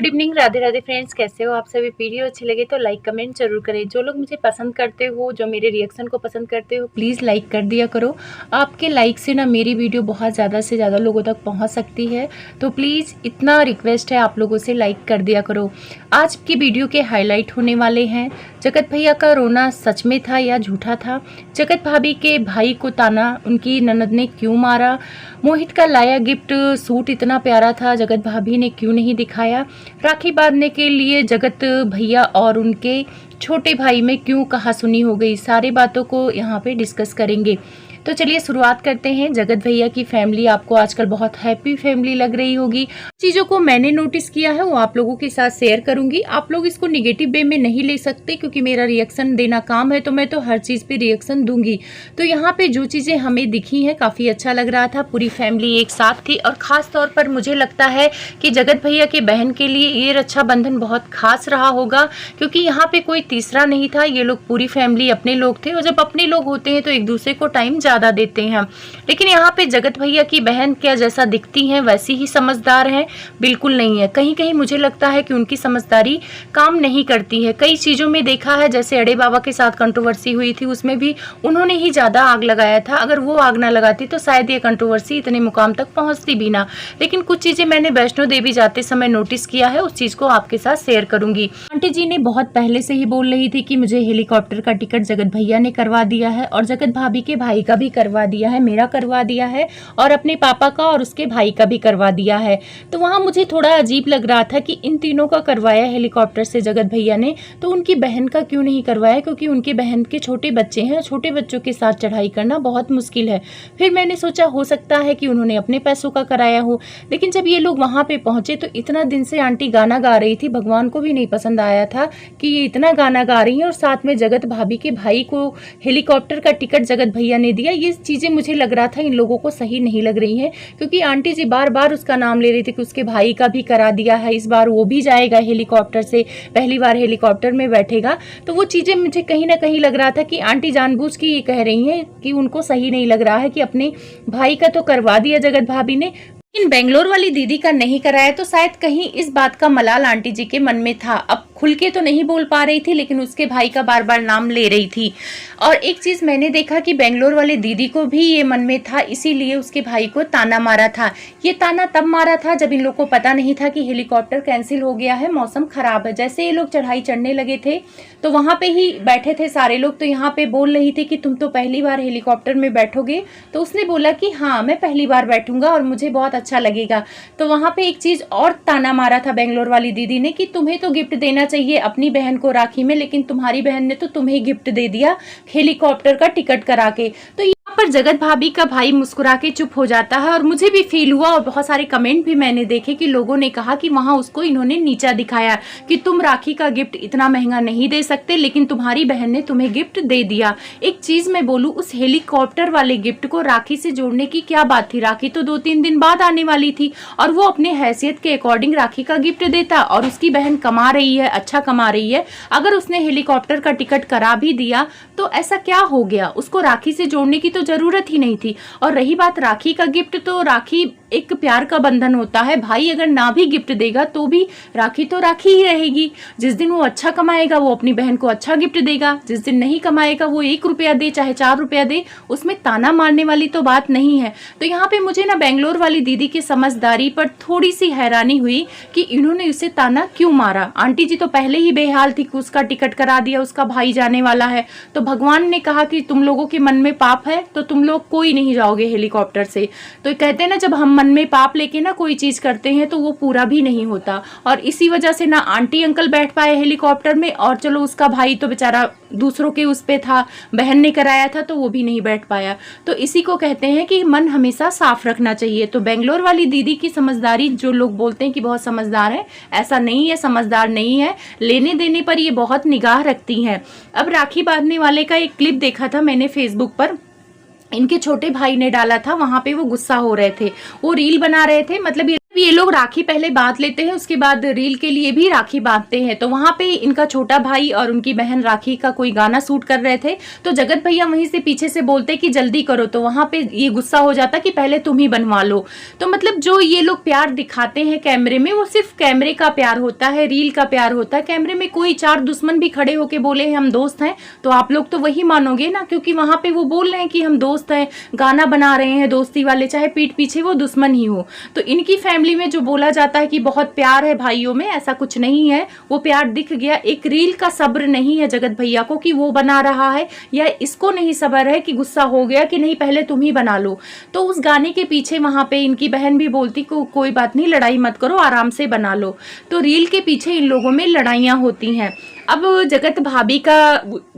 Good evening, Radhe Radhe friends. कैसे हो आप सभी? वीडियो अच्छी लगे तो लाइक कमेंट जरूर करें। जो लोग मुझे पसंद करते हो, जो मेरे रिएक्शन को पसंद करते हो, प्लीज़ लाइक कर दिया करो। आपके लाइक से ना मेरी वीडियो बहुत ज़्यादा से ज़्यादा लोगों तक पहुंच सकती है, तो प्लीज़ इतना रिक्वेस्ट है आप लोगों से, लाइक कर दिया करो। आज की वीडियो के हाईलाइट होने वाले हैं जगत भैया का रोना सच में था या झूठा था, जगत भाभी के भाई को ताना उनकी ननद ने क्यों मारा, मोहित का लाया गिफ्ट सूट इतना प्यारा था, जगत भाभी ने क्यों नहीं दिखाया, राखी बांधने के लिए जगत भैया और उनके छोटे भाई में क्यों कहासुनी हो गई, सारी बातों को यहाँ पे डिस्कस करेंगे। तो चलिए शुरुआत करते हैं। जगत भैया की फैमिली आपको आजकल बहुत हैप्पी फैमिली लग रही होगी। चीज़ों को मैंने नोटिस किया है वो आप लोगों के साथ शेयर करूंगी। आप लोग इसको निगेटिव वे में नहीं ले सकते, क्योंकि मेरा रिएक्शन देना काम है, तो मैं तो हर चीज़ पे रिएक्शन दूंगी। तो यहाँ पे जो चीज़ें हमें दिखी हैं काफ़ी अच्छा लग रहा था, पूरी फैमिली एक साथ थी। और ख़ास तौर पर मुझे लगता है कि जगत भैया के बहन के लिए ये रक्षाबंधन बहुत खास रहा होगा, क्योंकि यहाँ पे कोई तीसरा नहीं था। ये लोग पूरी फैमिली अपने लोग थे, और जब अपने लोग होते हैं तो एक दूसरे को टाइम ज़्यादा देते हैं। लेकिन यहाँ पे जगत भैया की बहन क्या जैसा दिखती हैं वैसी ही समझदार हैं? बिल्कुल नहीं है। कहीं कहीं मुझे लगता है कि उनकी समझदारी काम नहीं करती है। कई चीज़ों में देखा है, जैसे अड़े बाबा के साथ कंट्रोवर्सी हुई थी, उसमें भी उन्होंने ही ज़्यादा आग लगाया था। अगर वो आग ना लगाती तो शायद ये कंट्रोवर्सी इतने मुकाम तक पहुँचती भी ना। लेकिन कुछ चीज़ें मैंने वैष्णो देवी जाते समय नोटिस किया है, उस चीज़ को आपके साथ शेयर करूंगी। आंटी जी ने बहुत पहले से ही बोल रही थी कि मुझे हेलीकॉप्टर का टिकट जगत भैया ने करवा दिया है, और जगत भाभी के भाई का भी करवा दिया है, मेरा करवा दिया है, और अपने पापा का और उसके भाई का भी करवा दिया है। तो वहाँ मुझे थोड़ा अजीब लग रहा था कि इन तीनों का करवाया हेलीकॉप्टर से जगत भैया ने, तो उनकी बहन का क्यों नहीं करवाया? क्योंकि उनके बहन के छोटे बच्चे हैं, छोटे बच्चों के साथ चढ़ाई करना बहुत मुश्किल है। फिर मैंने सोचा हो सकता है कि उन्होंने अपने पैसों का कराया हो। लेकिन जब ये लोग वहाँ पे पहुंचे तो इतना दिन से आंटी गाना गा रही थी, भगवान को भी नहीं पसंद आया था कि ये इतना गाना गा रही है, और साथ में जगत भाभी के भाई को हेलीकॉप्टर का टिकट जगत भैया ने दिया। ये चीज़ें मुझे लग रहा था इन लोगों को सही नहीं लग रही हैं, क्योंकि आंटी जी बार बार उसका नाम ले रही थी कि उसके भाई का भी करा दिया है, इस बार वो भी जाएगा हेलीकॉप्टर से, पहली बार हेलीकॉप्टर में बैठेगा। तो वो चीज़ें मुझे कहीं ना कहीं लग रहा था कि आंटी जानबूझ के ये कह रही हैं कि उनको सही नहीं लग रहा है कि अपने भाई का तो करवा दिया जगत भाभी ने, लेकिन बेंगलोर वाली दीदी का नहीं कराया। तो शायद कहीं इस बात का मलाल आंटी जी के मन में था। अब खुल के तो नहीं बोल पा रही थी, लेकिन उसके भाई का बार बार नाम ले रही थी। और एक चीज़ मैंने देखा कि बेंगलोर वाले दीदी को भी ये मन में था, इसीलिए उसके भाई को ताना मारा था। ये ताना तब मारा था जब इन लोग को पता नहीं था कि हेलीकॉप्टर कैंसिल हो गया है, मौसम खराब है। जैसे ये लोग चढ़ाई चढ़ने लगे थे तो वहाँ पे ही बैठे थे सारे लोग, तो यहाँ पे बोल रही थी कि तुम तो पहली बार हेलीकॉप्टर में बैठोगे। तो उसने बोला कि हाँ मैं पहली बार बैठूंगा और मुझे बहुत अच्छा लगेगा। तो वहाँ पे एक चीज़ और ताना मारा था बेंगलोर वाली दीदी ने कि तुम्हें तो गिफ्ट देना चाहिए अपनी बहन को राखी में, लेकिन तुम्हारी बहन ने तो तुम्हें गिफ्ट दे दिया हेलीकॉप्टर का टिकट करा के। तो यहाँ पर जगत भाभी का भाई मुस्कुरा के चुप हो जाता है, और मुझे भी फील हुआ, और बहुत सारे कमेंट भी मैंने देखे कि लोगों ने कहा कि वहां उसको इन्होंने नीचा दिखाया कि तुम राखी का गिफ्ट इतना महंगा नहीं दे सकते, लेकिन तुम्हारी बहन ने तुम्हें गिफ्ट दे दिया। एक चीज मैं बोलूं, उस हेलीकॉप्टर वाले गिफ्ट को राखी से जोड़ने की क्या बात थी? राखी तो 2-3 दिन बाद आने वाली थी, और वो अपने हैसियत के अकॉर्डिंग राखी का गिफ्ट देता। और उसकी बहन कमा रही है, अच्छा कमा रही है, अगर उसने हेलीकॉप्टर का टिकट करा भी दिया तो ऐसा क्या हो गया? उसको राखी से जोड़ने की तो जरूरत ही नहीं थी। और रही बात राखी का गिफ्ट, तो राखी एक प्यार का बंधन होता है। भाई अगर ना भी गिफ्ट देगा तो भी राखी तो राखी ही रहेगी। जिस दिन वो अच्छा कमाएगा वो अपनी बहन को अच्छा गिफ्ट देगा, जिस दिन नहीं कमाएगा वो 1 रुपया दे चाहे 4 रुपया दे, उसमें ताना मारने वाली तो बात नहीं है। तो यहाँ पे मुझे ना बेंगलोर वाली दीदी की समझदारी पर थोड़ी सी हैरानी हुई कि इन्होंने उसे ताना क्यों मारा। आंटी जी तो पहले ही बेहाल थी कि उसका टिकट करा दिया, उसका भाई जाने वाला है, तो भगवान ने कहा कि तुम लोगों के मन में पाप है तो तुम लोग कोई नहीं जाओगे हेलीकॉप्टर से। तो कहते हैं ना, जब हम मन में पाप लेके ना कोई चीज करते हैं तो वो पूरा भी नहीं होता। और इसी वजह से ना आंटी अंकल बैठ पाए हेलीकॉप्टर में, और चलो उसका भाई तो बेचारा दूसरों के उस पे था, बहन ने कराया था तो वो भी नहीं बैठ पाया। तो इसी को कहते हैं कि मन हमेशा साफ रखना चाहिए। तो बेंगलोर वाली दीदी की समझदारी, जो लोग बोलते हैं कि बहुत समझदार है, ऐसा नहीं है, समझदार नहीं है। लेने देने पर ये बहुत निगाह रखती हैं। अब राखी बांधने वाले का एक क्लिप देखा था मैंने फेसबुक पर, इनके छोटे भाई ने डाला था, वहां पे वो गुस्सा हो रहे थे, वो रील बना रहे थे, मतलब ये ये लोग राखी पहले बांध लेते हैं, उसके बाद रील के लिए भी राखी बांधते हैं। तो वहां पे इनका छोटा भाई और उनकी बहन राखी का कोई गाना शूट कर रहे थे, तो जगत भैया वहीं से पीछे से बोलते कि जल्दी करो, तो वहां पे ये गुस्सा हो जाता कि पहले तुम ही बनवा लो। तो मतलब जो ये लोग प्यार दिखाते हैं कैमरे में, वो सिर्फ कैमरे का प्यार होता है, रील का प्यार होता है। कैमरे में कोई चार दुश्मन भी खड़े होके बोले हम दोस्त हैं, तो आप लोग तो वही मानोगे ना, क्योंकि वहां पे वो बोल रहे हैं कि हम दोस्त हैं, गाना बना रहे हैं दोस्ती वाले, चाहे पीठ पीछे वो दुश्मन ही हो। तो इनकी फैमिली में जो बोला जाता है कि बहुत प्यार है भाइयों में, ऐसा कुछ नहीं है। वो प्यार दिख गया। एक रील का सब्र नहीं है जगत भैया को कि वो बना रहा है, या इसको नहीं सब्र है कि गुस्सा हो गया कि नहीं पहले तुम ही बना लो। तो उस गाने के पीछे वहां पे इनकी बहन भी बोलती कोई बात नहीं, लड़ाई मत करो, आराम से बना लो। तो रील के पीछे इन लोगों में लड़ाइयां होती हैं। अब जगत भाभी का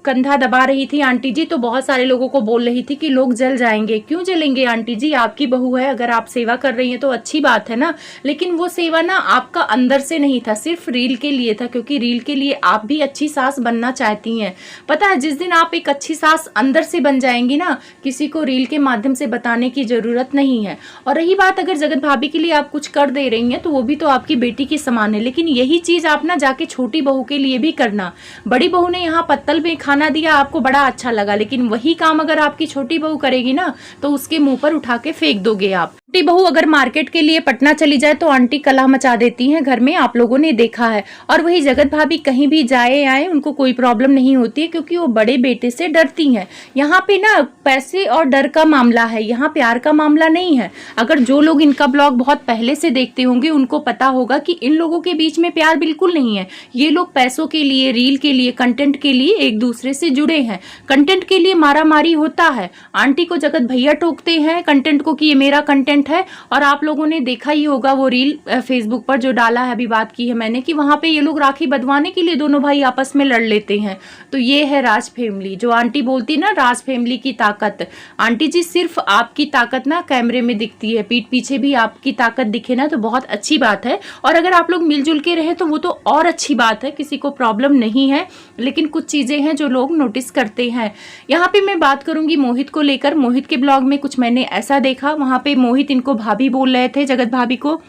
कंधा दबा रही थी आंटी जी, तो बहुत सारे लोगों को बोल रही थी कि लोग जल जाएंगे। क्यों जलेंगे आंटी जी, आपकी बहू है, अगर आप सेवा कर रही हैं तो अच्छी बात है ना। लेकिन वो सेवा ना आपका अंदर से नहीं था, सिर्फ रील के लिए था, क्योंकि रील के लिए आप भी अच्छी सास बनना चाहती हैं। पता है, जिस दिन आप एक अच्छी सास अंदर से बन जाएंगी ना, किसी को रील के माध्यम से बताने की जरूरत नहीं है। और रही बात, अगर जगत भाभी के लिए आप कुछ कर दे रही हैं तो वो भी तो आपकी बेटी के समान है, लेकिन यही चीज आप ना जाके छोटी बहू के लिए भी करना। बड़ी बहू ने यहाँ पत्तल में खाना दिया, आपको बड़ा अच्छा लगा, लेकिन वही काम अगर आपकी छोटी बहू करेगी ना, तो उसके मुंह पर उठा के फेंक दोगे आप। छोटी बहू अगर मार्केट के लिए पटना चली जाए तो आंटी कलह मचा देती हैं घर में, आप लोगों ने देखा है। और वही जगत भाभी कहीं भी जाए आए उनको कोई प्रॉब्लम नहीं होती है, क्योंकि वो बड़े बेटे से डरती हैं। यहाँ पे ना पैसे और डर का मामला है, यहाँ प्यार का मामला नहीं है। अगर जो लोग इनका ब्लॉग बहुत पहले से देखते होंगे उनको पता होगा कि इन लोगों के बीच में प्यार बिल्कुल नहीं है। ये लोग पैसों के लिए, रील के लिए, कंटेंट के लिए एक दूसरे से जुड़े हैं। कंटेंट के लिए मारामारी होता है। आंटी को जगत भैया टोकते हैं कंटेंट को कि ये मेरा कंटेंट है। और आप लोगों ने देखा ही होगा वो रील फेसबुक पर जो डाला है, अभी बात की है मैंने, कि वहां पे ये लोग राखी बंधवाने के लिए दोनों भाई आपस में लड़ लेते हैं। तो ये है राज फैमिली, जो आंटी बोलती ना राज फैमिली की ताकत। आंटी जी, सिर्फ आपकी ताकत ना कैमरे में दिखती है, पीठ पीछे भी आपकी ताकत दिखे ना तो बहुत अच्छी बात है। और अगर आप लोग मिलजुल के रहे तो वो तो और अच्छी बात है, किसी को प्रॉब्लम नहीं है। लेकिन कुछ चीजें हैं जो लोग नोटिस करते हैं। यहाँ पे मैं बात करूंगी मोहित को लेकर। मोहित के ब्लॉग में कुछ मैंने ऐसा देखा, वहां पे मोहित इनको भाभी बोल रहे थे, जगत भाभी को,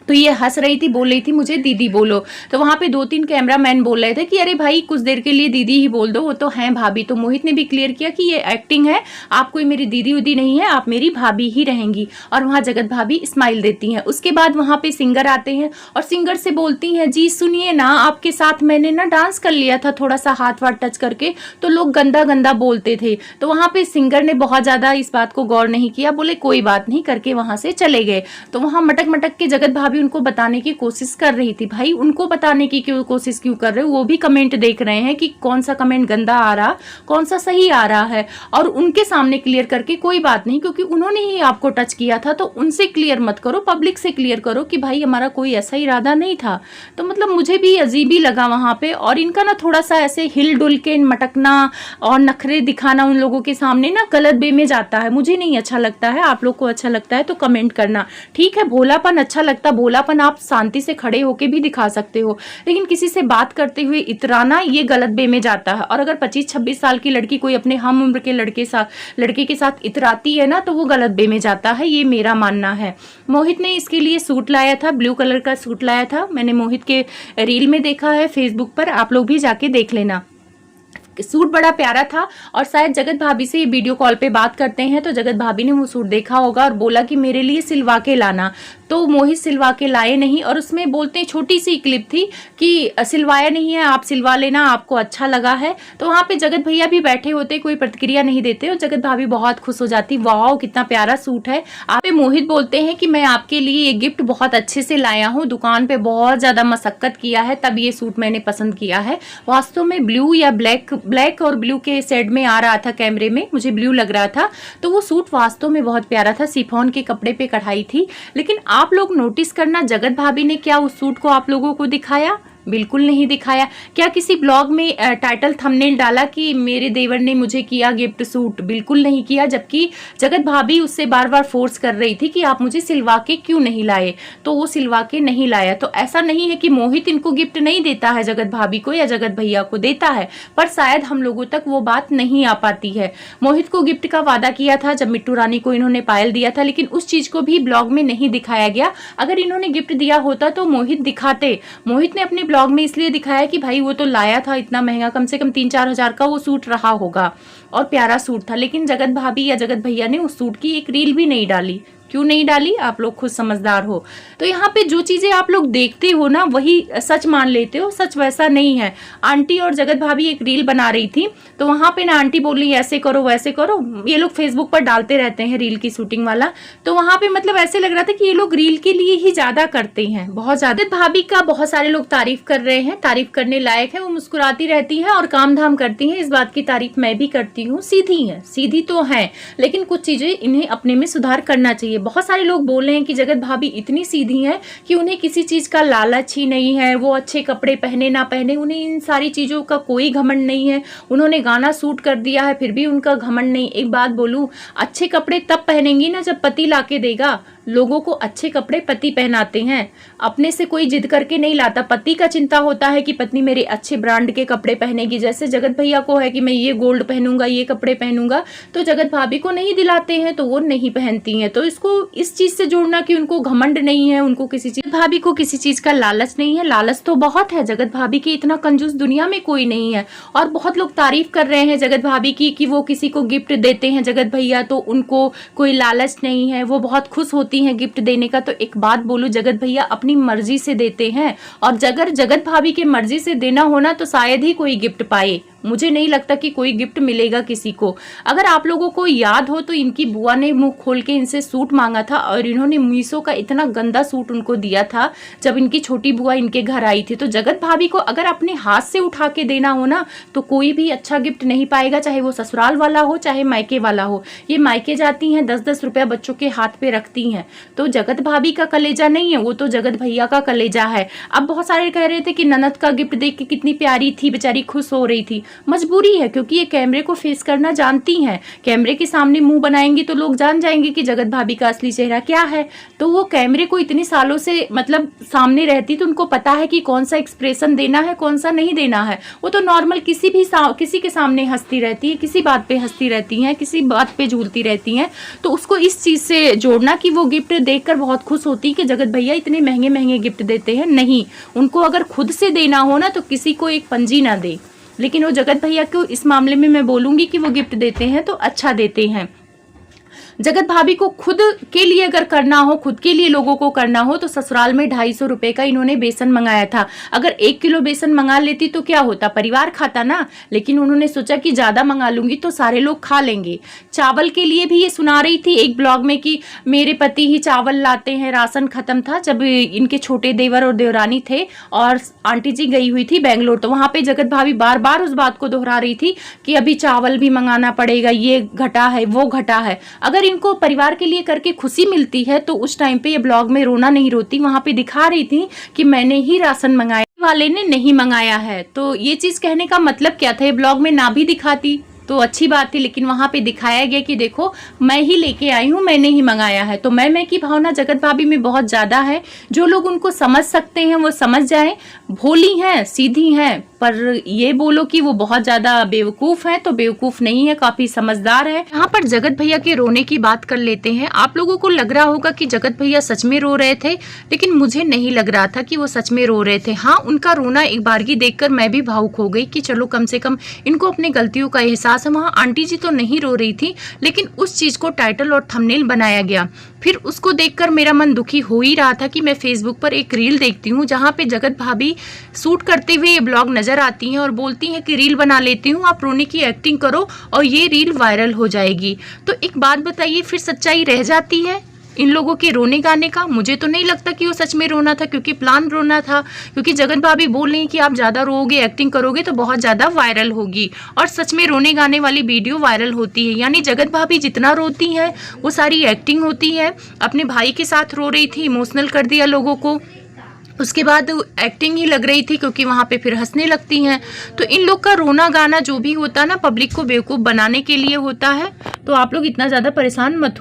तो ये हंस रही थी, बोल रही थी मुझे दीदी बोलो। तो वहां पे 2-3 कैमरामैन बोल रहे थे कि अरे भाई कुछ देर के लिए दीदी ही बोल दो, वो तो हैं भाभी। तो मोहित ने भी क्लियर किया कि ये एक्टिंग है, आप कोई मेरी दीदी उदी नहीं है, आप मेरी भाभी ही रहेंगी। और वहां जगत भाभी स्माइल देती हैं। उसके बाद वहां पे सिंगर आते हैं और सिंगर से बोलती हैं, जी सुनिए ना, आपके साथ मैंने ना डांस कर लिया था, थोड़ा सा हाथ वाथ टच करके, तो लोग गंदा गंदा बोलते थे। तो वहां पे सिंगर ने बहुत ज्यादा इस बात को गौर नहीं किया, बोले कोई बात नहीं करके वहां से चले गए। तो वहां मटक मटक के जगत भाभी उनको बताने की कोशिश कर रही थी। भाई उनको बताने की कोशिश क्यों कर रहे हो, वो भी कमेंट देख रहे हैं कि कौन सा कमेंट गंदा आ रहा, कौन सा सही आ रहा है। और उनके सामने क्लियर करके कोई बात नहीं, क्योंकि उन्होंने ही आपको टच किया था, तो उनसे क्लियर मत करो, पब्लिक से क्लियर करो कि भाई हमारा कोई ऐसा इरादा नहीं था। तो मतलब मुझे भी अजीब ही लगा वहां पे। और इनका ना थोड़ा सा ऐसे हिल डुल के मटकना और नखरे दिखाना उन लोगों के सामने ना गलत वे में जाता है, मुझे नहीं अच्छा लगता है। आप लोग को अच्छा लगता है तो कमेंट करना, ठीक है। भोलापन अच्छा लगता, भोलापन आप शांति से खड़े होके भी दिखा सकते हो, लेकिन किसी से बात करते हुए इतराना ये गलत वे में जाता है। और अगर 25-26 साल की लड़की कोई अपने हम उम्र के लड़के के साथ इतराती है ना, तो वो गलत वे में जाता है, ये मेरा मानना है। मोहित ने इसके लिए सूट लाया था, ब्लू कलर का सूट लाया था, मैंने मोहित के रील में देखा है फेसबुक पर, आप लोग भी जाके देख लेना। सूट बड़ा प्यारा था। और शायद जगत भाभी से ये वीडियो कॉल पे बात करते हैं, तो जगत भाभी ने वो सूट देखा होगा और बोला कि मेरे लिए सिलवा के लाना। तो मोहित सिलवा के लाए नहीं, और उसमें बोलते हैं, छोटी सी क्लिप थी कि सिलवाया नहीं है, आप सिलवा लेना, आपको अच्छा लगा है। तो वहां पे जगत भैया भी बैठे होते, कोई प्रतिक्रिया नहीं देते, और जगत भाभी बहुत खुश हो जाती, वाह कितना प्यारा सूट है। आप मोहित बोलते हैं कि मैं आपके लिए ये गिफ्ट बहुत अच्छे से लाया हूँ, दुकान पे बहुत ज्यादा मशक्कत किया है, तब ये सूट मैंने पसंद किया है। वास्तव में ब्लू या ब्लैक और ब्लू के शेड में आ रहा था कैमरे में, मुझे ब्लू लग रहा था। तो वो सूट वास्तव में बहुत प्यारा था, शिफॉन के कपड़े पे कढ़ाई थी। लेकिन आप लोग नोटिस करना, जगत भाभी ने क्या उस सूट को आप लोगों को दिखाया? बिल्कुल नहीं दिखाया। क्या किसी ब्लॉग में टाइटल थंबनेल डाला कि मेरे देवर ने मुझे किया गिफ्ट सूट? बिल्कुल नहीं किया, जबकि जगत भाभी उससे बार बार फोर्स कर रही थी कि आप मुझे सिलवा के क्यों नहीं लाए, तो वो सिलवा के नहीं लाया। तो ऐसा नहीं है कि मोहित इनको गिफ्ट नहीं देता है जगत भाभी को या जगत भैया को, देता है, पर शायद हम लोगों तक वो बात नहीं आ पाती है। मोहित को गिफ्ट का वादा किया था जब मिट्टू रानी को इन्होंने पायल दिया था, लेकिन उस चीज को भी ब्लॉग में नहीं दिखाया गया। अगर इन्होंने गिफ्ट दिया होता तो मोहित दिखाते। मोहित ने अपने ब्लॉग में इसलिए दिखाया कि भाई वो तो लाया था इतना महंगा, कम से कम 3-4 हजार का वो सूट रहा होगा और प्यारा सूट था, लेकिन जगत भाभी या जगत भैया ने उस सूट की एक रील भी नहीं डाली। क्यों नहीं डाली? आप लोग खुद समझदार हो। तो यहाँ पे जो चीजें आप लोग देखते हो ना वही सच मान लेते हो, सच वैसा नहीं है। आंटी और जगत भाभी एक रील बना रही थी, तो वहां पे ना आंटी बोली ऐसे करो वैसे करो, ये लोग फेसबुक पर डालते रहते हैं रील की शूटिंग वाला, तो वहां पे मतलब ऐसे लग रहा था कि ये लोग रील के लिए ही ज्यादा करते हैं, बहुत ज्यादा। भाभी का बहुत सारे लोग तारीफ कर रहे हैं, तारीफ करने लायक है, वो मुस्कुराती रहती है और काम धाम करती है, इस बात की तारीफ मैं भी करती हूँ। सीधी है, सीधी तो है, लेकिन कुछ चीजें इन्हें अपने में सुधार करना चाहिए। बहुत सारे लोग बोल रहे हैं कि जगत भाभी इतनी सीधी हैं कि उन्हें किसी चीज का लालच ही नहीं है, वो अच्छे कपड़े पहने ना पहने उन्हें इन सारी चीजों का कोई घमंड नहीं है। उन्होंने गाना शूट कर दिया है फिर भी उनका घमंड नहीं। एक बात बोलूं, अच्छे कपड़े तब पहनेंगी ना जब पति लाके देगा। लोगों को अच्छे कपड़े पति पहनाते हैं, अपने से कोई जिद करके नहीं लाता। पति का चिंता होता है कि पत्नी मेरे अच्छे ब्रांड के कपड़े पहनेगी, जैसे जगत भैया को है कि मैं ये गोल्ड पहनूंगा, ये कपड़े पहनूंगा, तो जगत भाभी को नहीं दिलाते हैं तो वो नहीं पहनती हैं। तो इसको इस चीज से जोड़ना कि उनको घमंड नहीं है, उनको किसी चीज, भाभी को किसी चीज का लालच नहीं है। लालच तो बहुत है जगत भाभी की, इतना कंजूस दुनिया में कोई नहीं है। और बहुत लोग तारीफ कर रहे हैं जगत भाभी की कि वो किसी को गिफ्ट देते हैं जगत भैया तो उनको कोई लालच नहीं है, वो बहुत खुश होती हैं गिफ्ट देने का। तो एक बात बोलूं, जगत भैया अपनी मर्जी से देते हैं, और अगर जगत भाभी के मर्जी से देना होना तो शायद ही कोई गिफ्ट पाए। मुझे नहीं लगता कि कोई गिफ्ट मिलेगा किसी को। अगर आप लोगों को याद हो तो इनकी बुआ ने मुंह खोल के इनसे सूट मांगा था और इन्होंने मीशो का इतना गंदा सूट उनको दिया था जब इनकी छोटी बुआ इनके घर आई थी। तो जगत भाभी को अगर अपने हाथ से उठा के देना हो ना तो कोई भी अच्छा गिफ्ट नहीं पाएगा, चाहे वो ससुराल वाला हो चाहे मायके वाला हो। ये मायके जाती हैं 10-10 रुपया बच्चों के हाथ पे रखती हैं, तो जगत भाभी का कलेजा नहीं है, वो तो जगत भैया का कलेजा है। अब बहुत सारे कह रहे थे कि ननद का गिफ्ट देख के कितनी प्यारी थी, बेचारी खुश हो रही थी। मजबूरी है, क्योंकि ये कैमरे को फेस करना जानती हैं। कैमरे के सामने मुंह बनाएंगी तो लोग जान जाएंगे कि जगत भाभी का असली चेहरा क्या है। तो वो कैमरे को इतने सालों से मतलब सामने रहती तो उनको पता है कि कौन सा एक्सप्रेशन देना है कौन सा नहीं देना है। वो तो नॉर्मल किसी के सामने हंसती रहती है, किसी बात पे हंसती रहती हैं, किसी बात पे झूलती रहती हैं। तो उसको इस चीज से जोड़ना कि वो गिफ्ट देखकर बहुत खुश होती कि जगत भैया इतने महंगे महंगे गिफ्ट देते हैं, नहीं। उनको अगर खुद से देना हो ना तो किसी को एक पंजी ना दे, लेकिन वो जगत भैया को इस मामले में मैं बोलूंगी कि वो गिफ्ट देते हैं तो अच्छा देते हैं। जगत भाभी को खुद के लिए अगर करना हो, खुद के लिए लोगों को करना हो तो ससुराल में 250 रुपए का इन्होंने बेसन मंगाया था। अगर 1 किलो बेसन मंगा लेती तो क्या होता, परिवार खाता ना। लेकिन उन्होंने सोचा कि ज्यादा मंगा लूंगी तो सारे लोग खा लेंगे। चावल के लिए भी ये सुना रही थी एक ब्लॉग में कि मेरे पति ही चावल लाते हैं, राशन खत्म था। जब इनके छोटे देवर और देवरानी थे और आंटी जी गई हुई थी बेंगलोर, तो वहां पे जगत भाभी बार बार उस बात को दोहरा रही थी कि अभी चावल भी मंगाना पड़ेगा, ये घटा है वो घटा है। अगर इनको परिवार के लिए करके खुशी मिलती है तो उस टाइम पे ये ब्लॉग में रोना नहीं रोती। वहां पे दिखा रही थी कि मैंने ही राशन मंगाया, वाले ने नहीं मंगाया है। तो ये चीज कहने का मतलब क्या था, ये ब्लॉग में ना भी दिखाती तो अच्छी बात थी, लेकिन वहां पे दिखाया गया कि देखो मैं ही लेके आई हूँ, मैंने ही मंगाया है। तो मैं की भावना जगत भाभी में बहुत ज्यादा है। जो लोग उनको समझ सकते हैं वो समझ जाएं। भोली हैं, सीधी हैं, पर ये बोलो कि वो बहुत ज्यादा बेवकूफ है तो बेवकूफ नहीं है, काफी समझदार है। यहाँ पर जगत भैया के रोने की बात कर लेते हैं। आप लोगों को लग रहा होगा कि जगत भैया सच में रो रहे थे, लेकिन मुझे नहीं लग रहा था कि वो सच में रो रहे थे। हाँ, उनका रोना एक बारगी देखकर मैं भी भावुक हो गई कि चलो कम से कम इनको अपनी गलतियों का एहसास है। वहाँ आंटी जी तो नहीं रो रही थी, लेकिन उस चीज को टाइटल और थंबनेल बनाया गया। फिर उसको देखकर मेरा मन दुखी हो ही रहा था कि मैं फेसबुक पर एक रील देखती हूँ जहाँ पे जगत भाभी शूट करते हुए ये ब्लॉग नजर आती हैं और बोलती हैं कि रील बना लेती हूँ, आप रोने की एक्टिंग करो और ये रील वायरल हो जाएगी। तो एक बात बताइए, फिर सच्चाई रह जाती है इन लोगों के रोने गाने का? मुझे तो नहीं लगता कि वो सच में रोना था, क्योंकि प्लान रोना था। क्योंकि जगत भाभी बोल रही हैं कि आप ज्यादा रोओगे, एक्टिंग करोगे तो बहुत ज्यादा वायरल होगी, और सच में रोने गाने वाली वीडियो वायरल होती है। यानी जगत भाभी जितना रोती है वो सारी एक्टिंग होती है। अपने भाई के साथ रो रही थी, इमोशनल कर दिया लोगों को। उसके बाद एक्टिंग ही लग रही थी, क्योंकि वहाँ पे फिर हंसने लगती हैं। तो इन लोग का रोना गाना जो भी होता है ना, पब्लिक को बेवकूफ़ बनाने के लिए होता है। तो आप लोग इतना ज़्यादा परेशान मत हुआ